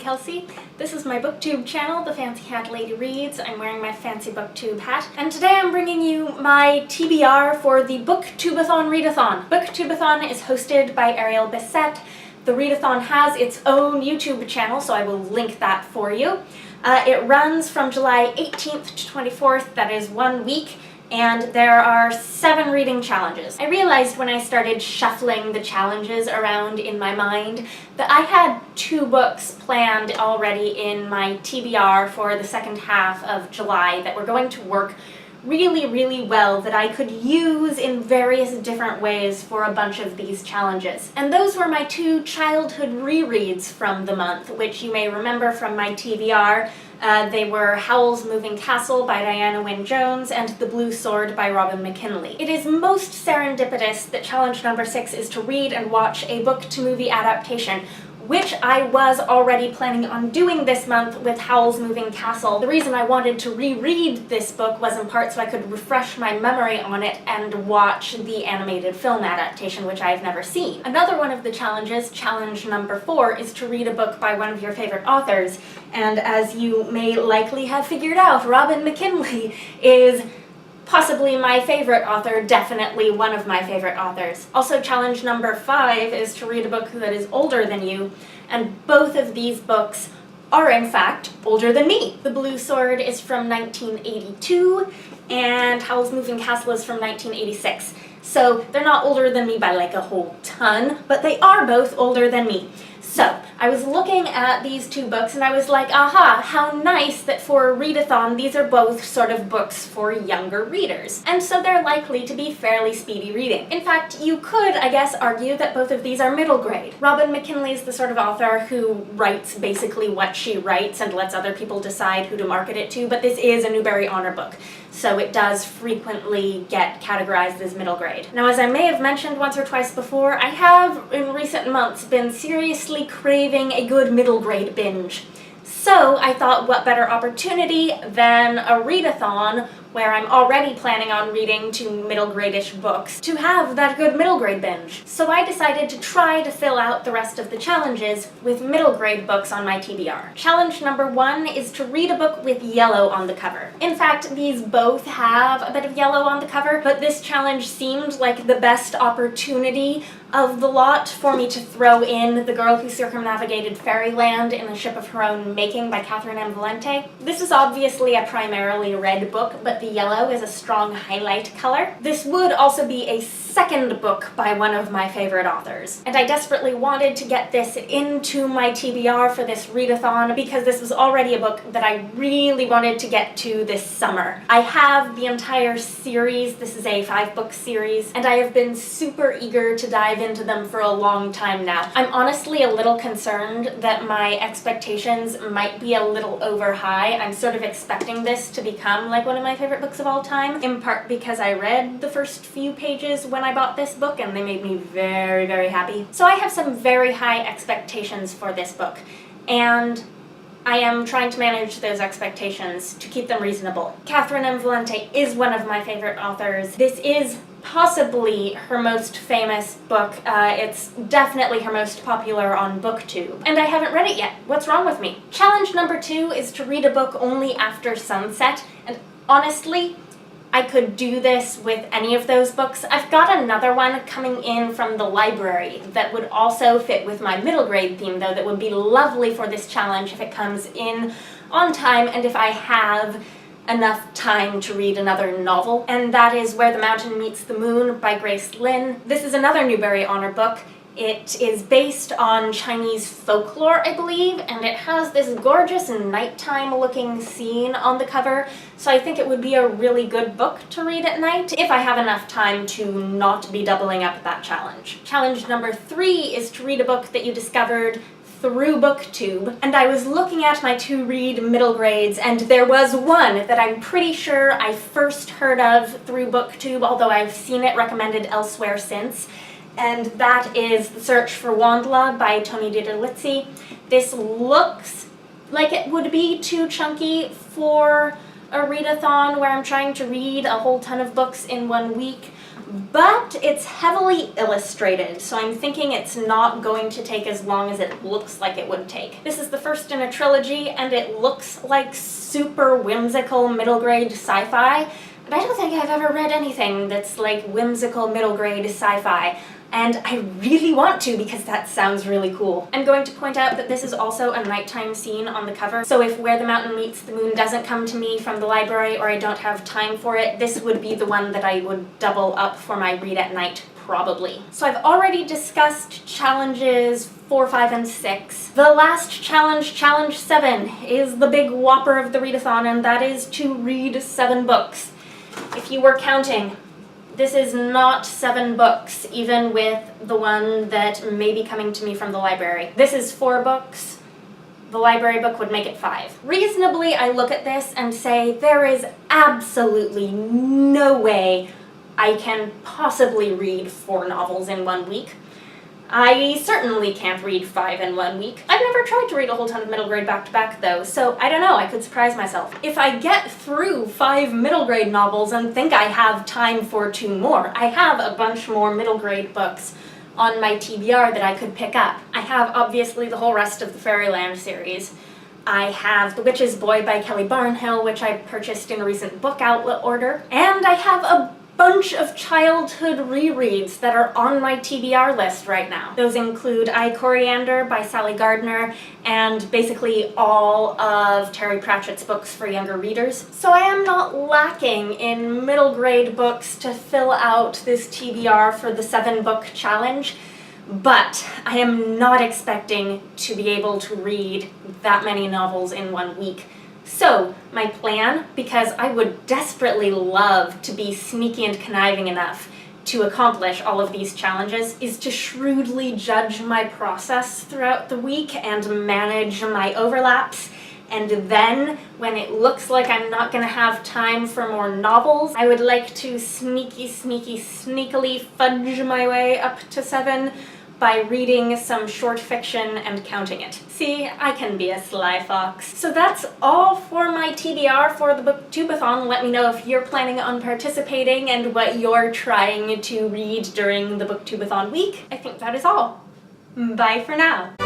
Kelsey. This is my booktube channel, The Fancy Hat Lady Reads. I'm wearing my fancy booktube hat. And today I'm bringing you my TBR for the Booktube-A-Thon Readathon. Booktube-A-Thon is hosted by Ariel Bissett. The Readathon has its own YouTube channel, so I will link that for you. It runs from July 18th to 24th, that is 1 week. And there are 7 reading challenges. I realized when I started shuffling the challenges around in my mind that I had 2 books planned already in my TBR for the second half of July that were going to work really well, that I could use in various different ways for a bunch of these challenges. And those were my 2 childhood rereads from the month, which you may remember from my TBR. They were Howl's Moving Castle by Diana Wynne Jones and The Blue Sword by Robin McKinley. It is most serendipitous that challenge number 6 is to read and watch a book-to-movie adaptation, which I was already planning on doing this month with Howl's Moving Castle. The reason I wanted to reread this book was in part so I could refresh my memory on it and watch the animated film adaptation, which I have never seen. Another one of the challenges, challenge number 4, is to read a book by one of your favorite authors. And as you may likely have figured out, Robin McKinley is possibly my favorite author, definitely one of my favorite authors. Also, challenge number 5 is to read a book that is older than you, and both of these books are in fact older than me. The Blue Sword is from 1982, and Howl's Moving Castle is from 1986. So they're not older than me by like a whole ton, but they are both older than me. So, I was looking at these 2 books and I was like, aha, how nice that for a readathon these are both sort of books for younger readers. And so they're likely to be fairly speedy reading. In fact, you could, I guess, argue that both of these are middle grade. Robin McKinley is the sort of author who writes basically what she writes and lets other people decide who to market it to, but this is a Newbery Honor book, so it does frequently get categorized as middle grade. Now, as I may have mentioned once or twice before, I have in recent months been seriously craving a good middle grade binge. So I thought, what better opportunity than a readathon where I'm already planning on reading 2 middle grade-ish books to have that good middle grade binge. So I decided to try to fill out the rest of the challenges with middle grade books on my TBR. Challenge number 1 is to read a book with yellow on the cover. In fact, these both have a bit of yellow on the cover, but this challenge seemed like the best opportunity of the lot for me to throw in The Girl Who Circumnavigated Fairyland in a Ship of Her Own Making by Catherynne and Valente. This is obviously a primarily red book, but the yellow is a strong highlight color. This would also be a second book by one of my favorite authors, and I desperately wanted to get this into my TBR for this readathon because this was already a book that I really wanted to get to this summer. I have the entire series. This is a 5-book series, and I have been super eager to dive into them for a long time now. I'm honestly a little concerned that my expectations might be a little over high. I'm sort of expecting this to become like one of my favorite books of all time, in part because I read the first few pages when I bought this book and they made me very happy. So I have some very high expectations for this book, and I am trying to manage those expectations to keep them reasonable. Catherynne and Valente is one of my favorite authors. This is possibly her most famous book. It's definitely her most popular on Booktube. And I haven't read it yet. What's wrong with me? Challenge number 2 is to read a book only after sunset, and honestly, I could do this with any of those books. I've got another one coming in from the library that would also fit with my middle grade theme, though, that would be lovely for this challenge if it comes in on time and if I have enough time to read another novel, and that is Where the Mountain Meets the Moon by Grace Lin. This is another Newbery Honor book. It is based on Chinese folklore, I believe, and it has this gorgeous nighttime-looking scene on the cover, so I think it would be a really good book to read at night if I have enough time to not be doubling up that challenge. Challenge number 3 is to read a book that you discovered through Booktube, and I was looking at my to-read middle grades, and there was one that I'm pretty sure I first heard of through Booktube, although I've seen it recommended elsewhere since, and that is The Search for WondLa by DiTerlizzi. This looks like it would be too chunky for a readathon where I'm trying to read a whole ton of books in 1 week, but it's heavily illustrated, so I'm thinking it's not going to take as long as it looks like it would take. This is the first in a trilogy, and it looks like super whimsical middle grade sci-fi, but I don't think I've ever read anything that's like whimsical middle grade sci-fi. And I really want to because that sounds really cool. I'm going to point out that this is also a nighttime scene on the cover, so if Where the Mountain Meets the Moon doesn't come to me from the library or I don't have time for it, this would be the one that I would double up for my read at night, probably. So I've already discussed challenges 4, 5, and 6. The last challenge, challenge 7, is the big whopper of the readathon, and that is to read 7 books. If you were counting, this is not 7 books, even with the one that may be coming to me from the library. This is 4 books. The library book would make it 5. Reasonably, I look at this and say, there is absolutely no way I can possibly read 4 novels in 1 week. I certainly can't read 5 in 1 week. I've never tried to read a whole ton of middle grade back-to-back though, so I don't know, I could surprise myself. If I get through 5 middle grade novels and think I have time for 2 more, I have a bunch more middle grade books on my TBR that I could pick up. I have obviously the whole rest of the Fairyland series. I have The Witch's Boy by Kelly Barnhill, which I purchased in a recent book outlet order, and I have a bunch of childhood rereads that are on my TBR list right now. Those include I, Coriander by Sally Gardner and basically all of Terry Pratchett's books for younger readers. So I am not lacking in middle grade books to fill out this TBR for the 7-book challenge, but I am not expecting to be able to read that many novels in 1 week. So, my plan, because I would desperately love to be sneaky and conniving enough to accomplish all of these challenges, is to shrewdly judge my process throughout the week and manage my overlaps. And then, when it looks like I'm not going to have time for more novels, I would like to sneakily fudge my way up to 7 by reading some short fiction and counting it. See, I can be a sly fox. So that's all for my TBR for the Booktube-A-Thon. Let me know if you're planning on participating and what you're trying to read during the Booktube-A-Thon week. I think that is all. Bye for now.